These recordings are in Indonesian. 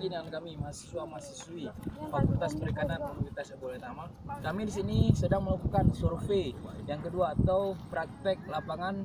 lagi dengan kami mahasiswa-mahasiswi Fakultas Perikanan Universitas Abu Tama. Kami di sini sedang melakukan survei yang kedua atau praktek lapangan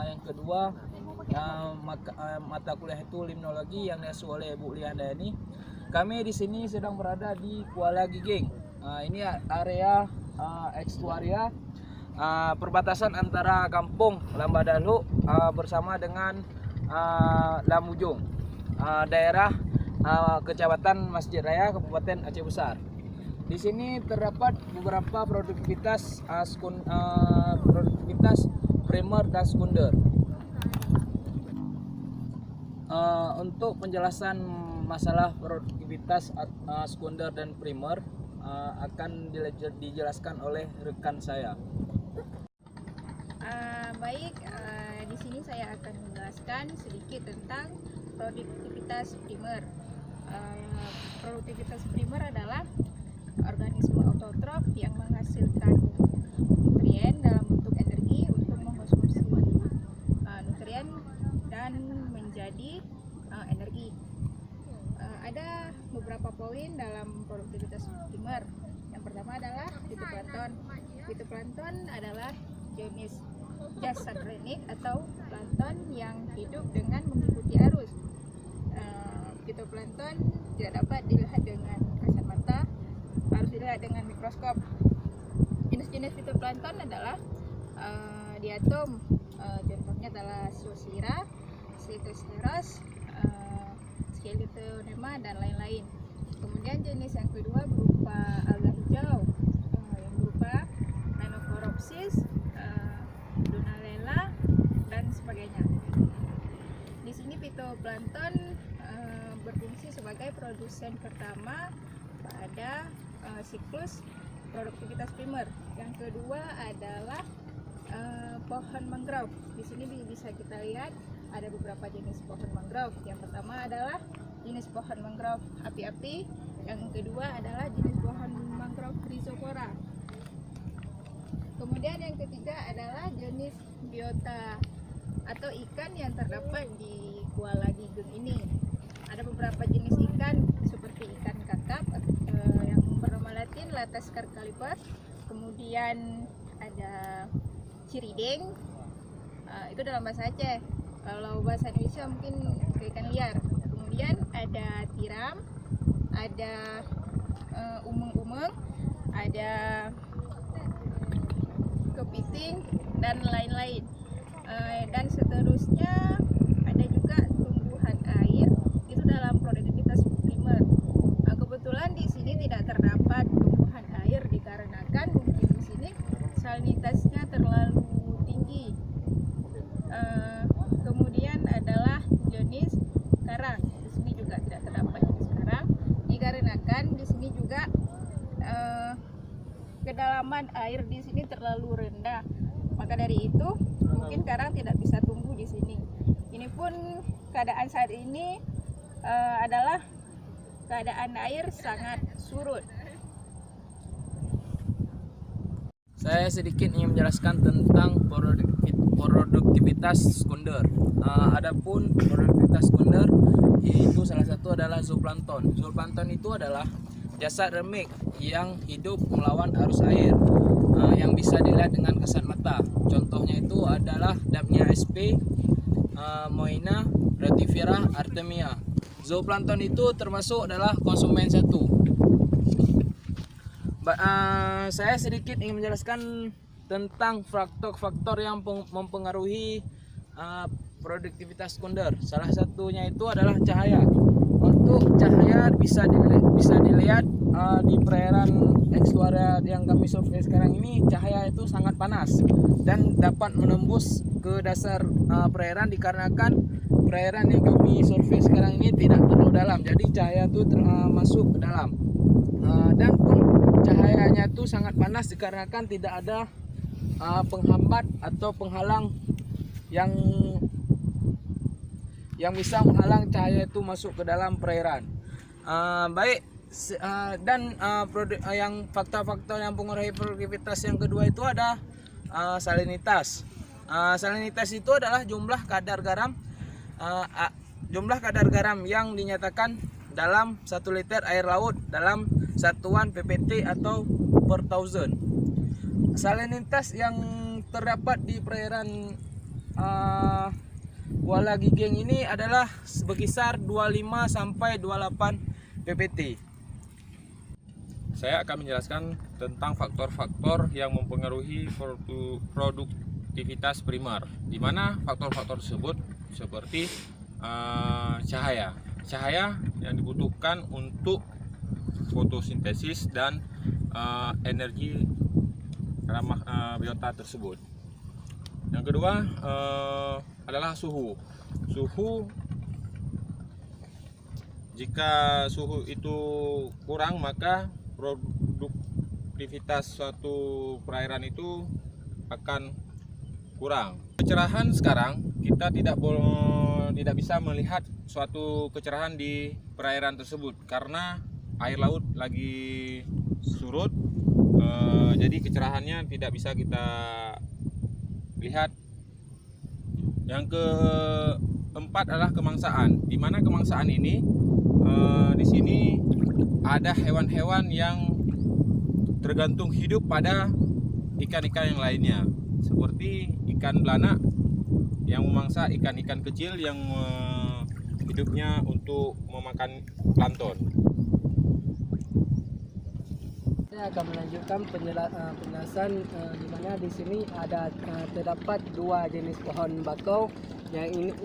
yang kedua mata kuliah itu limnologi yang diasuh oleh Bu Lianda ini. Kami di sini sedang berada di Kuala Giging. Ini area ekstuaria perbatasan antara Kampung Lambadalu bersama dengan Lamujung, daerah Kecamatan Masjid Raya, Kabupaten Aceh Besar. Di sini terdapat beberapa produktivitas primer dan sekunder. Untuk penjelasan masalah produktivitas sekunder dan primer akan dijelaskan oleh rekan saya. Baik, di sini saya akan menjelaskan sedikit tentang produktivitas primer. Produktivitas primer adalah organisme autotrof yang menghasilkan nutrien dalam bentuk energi untuk mengkonsumsi nutrien dan menjadi energi. Ada beberapa poin dalam produktivitas primer. Yang pertama adalah fitoplankton. Fitoplankton adalah jenis jasadrenik atau plankton yang hidup dengan mengikuti arus. Fitoplankton tidak dapat dilihat dengan kasat mata, harus dilihat dengan mikroskop. Jenis-jenis fitoplankton adalah diatom, contohnya adalah Zooxyra, Cytoceras, Scleroderma dan lain-lain. Kemudian jenis yang kedua berupa alga hijau, yang berupa Rhinophoropsis, Dunaliella dan sebagainya. Di sini fitoplankton berfungsi sebagai produsen pertama pada siklus produktivitas primer. Yang kedua adalah pohon mangrove. Di sini bisa kita lihat ada beberapa jenis pohon mangrove. Yang pertama adalah jenis pohon mangrove api-api. Yang kedua adalah jenis pohon mangrove Rhizopora. Kemudian yang ketiga adalah jenis biota atau ikan yang terdapat di Kuala Giging ini. Ada beberapa jenis ikan seperti ikan kakap yang bernama Latin Latescar caliper. Kemudian ada cirideng, itu dalam bahasa Aceh. Kalau bahasa Indonesia mungkin ikan liar. Kemudian ada tiram, ada umeng-umeng, ada kepiting dan lain-lain. Dan seterusnya ada juga tumbuhan air, itu dalam produktivitas primer. Kebetulan di sini tidak terdapat tumbuhan air dikarenakan mungkin di sini salinitasnya terlalu tinggi. Kemudian adalah jenis karang. Di sini juga tidak terdapat jenis karang dikarenakan di sini juga kedalaman air di sini terlalu rendah. Maka dari itu mungkin karang tidak bisa tumbuh di sini. Ini pun keadaan saat ini adalah keadaan air sangat surut. Saya sedikit ingin menjelaskan tentang produktivitas sekunder. Adapun produktivitas sekunder itu salah satu adalah zooplankton. Zooplankton itu adalah jasad remik yang hidup melawan arus air yang bisa dilihat dengan kasat mata. Contohnya itu adalah Dapnia sp, Moina, Retivera, Artemia. Zooplankton itu termasuk adalah konsumen satu. Saya sedikit ingin menjelaskan tentang faktor-faktor yang mempengaruhi produktivitas sekunder. Salah satunya itu adalah cahaya. Untuk cahaya bisa dilihat di perairan ekstuaria yang kami survei sekarang ini, cahaya itu sangat panas dan dapat menembus ke dasar perairan dikarenakan perairan yang kami survei sekarang ini tidak terlalu dalam, jadi cahaya itu masuk ke dalam. Dan pun cahayanya itu sangat panas dikarenakan tidak ada penghambat atau penghalang yang bisa menghalang cahaya itu masuk ke dalam perairan. Yang faktor-faktor yang mempengaruhi produktivitas yang kedua itu ada salinitas. Salinitas itu adalah jumlah kadar garam yang dinyatakan dalam 1 liter air laut dalam satuan PPT atau per thousand. Salinitas yang terdapat di perairan Kuala Giging ini adalah berkisar 25 sampai 28 PPT. Saya akan menjelaskan tentang faktor-faktor yang mempengaruhi produktivitas primer, di mana faktor-faktor tersebut seperti cahaya yang dibutuhkan untuk fotosintesis dan energi ramah biota tersebut. Yang kedua adalah suhu. Jika suhu itu kurang, maka produktivitas suatu perairan itu akan kurang. Kecerahan sekarang kita tidak bisa melihat suatu kecerahan di perairan tersebut karena air laut lagi surut, jadi kecerahannya tidak bisa kita lihat. Yang keempat adalah kemangsaan, di mana kemangsaan ini di sini ada hewan-hewan yang tergantung hidup pada ikan-ikan yang lainnya, seperti ikan belanak yang memangsa ikan-ikan kecil yang hidupnya untuk memakan plankton. Saya akan melanjutkan penjelasan di mana di sini ada terdapat 2 jenis pohon bakau.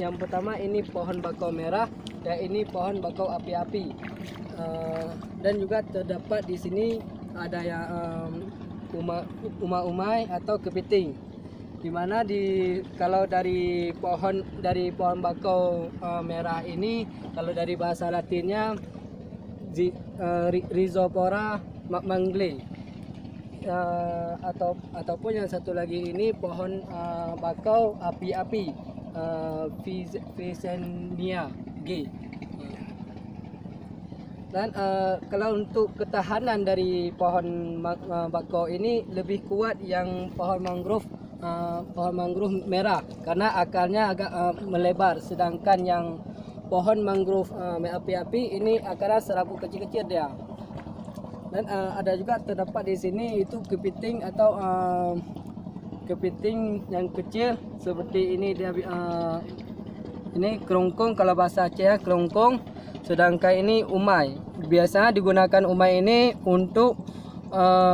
Yang pertama ini pohon bakau merah dan ini pohon bakau api-api. Dan juga terdapat di sini ada yang umai atau kepiting. Di mana kalau dari pohon bakau merah ini, kalau dari bahasa Latinnya Rhizopora magmangle, ataupun yang satu lagi ini pohon bakau api-api, Visenia G. Dan kalau untuk ketahanan dari pohon bakau ini lebih kuat yang pohon mangrove merah, karena akarnya agak melebar, sedangkan yang pohon mangrove api-api ini akarnya serabut kecil-kecil dia. Dan ada juga terdapat di sini itu kepiting atau kepiting yang kecil seperti ini, dia ini kerongkong, kalau bahasa Aceh kerongkong, sedangkan ini umai. Biasanya digunakan umai ini untuk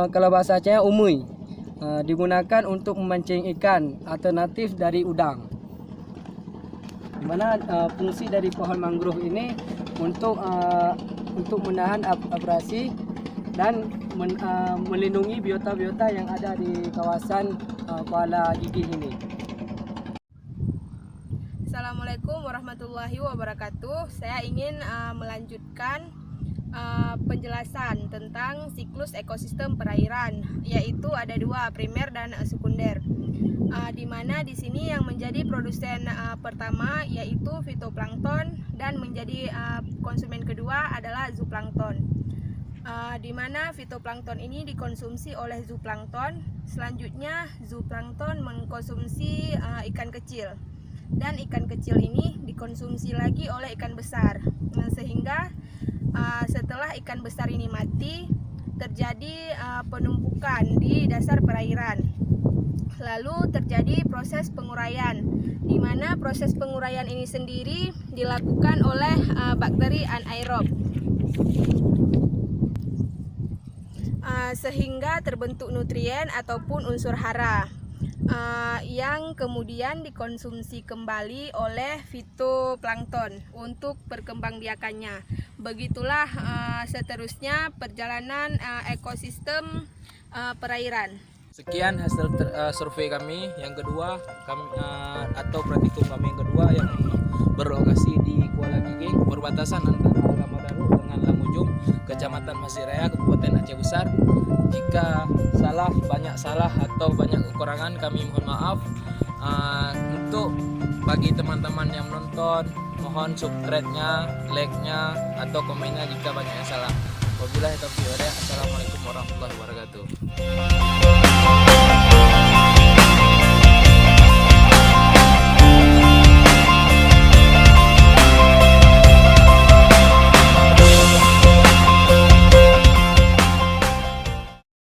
kalau bahasa Aceh umui, digunakan untuk memancing ikan alternatif dari udang. Dimana fungsi dari pohon mangrove ini untuk menahan abrasi dan melindungi biota-biota yang ada di kawasan Kuala Giging ini. Assalamualaikum warahmatullahi wabarakatuh. Saya ingin melanjutkan penjelasan tentang siklus ekosistem perairan, yaitu ada 2, primer dan sekunder. Di mana di sini yang menjadi produsen pertama yaitu fitoplankton dan menjadi konsumen kedua adalah zooplankton. Di mana fitoplankton ini dikonsumsi oleh zooplankton, selanjutnya zooplankton mengkonsumsi ikan kecil, dan ikan kecil ini dikonsumsi lagi oleh ikan besar, sehingga setelah ikan besar ini mati terjadi penumpukan di dasar perairan. Lalu terjadi proses penguraian, di mana proses penguraian ini sendiri dilakukan oleh bakteri anaerob, sehingga terbentuk nutrien ataupun unsur hara yang kemudian dikonsumsi kembali oleh fitoplankton untuk perkembangbiakannya. Begitulah seterusnya perjalanan ekosistem perairan. Sekian hasil survei kami yang kedua, atau praktikum kami yang kedua yang berlokasi di Kuala Giging, perbatasan antara Ramadanu dengan Lamujung, Kecamatan Masiraya, Kabupaten Aceh Besar. Jika banyak salah atau banyak kekurangan, kami mohon maaf. Untuk bagi teman-teman yang menonton, mohon subscribe-nya, like-nya, atau komennya jika banyak yang salah. Wabillahi taufiq wal hidayah. Assalamualaikum warahmatullahi wabarakatuh.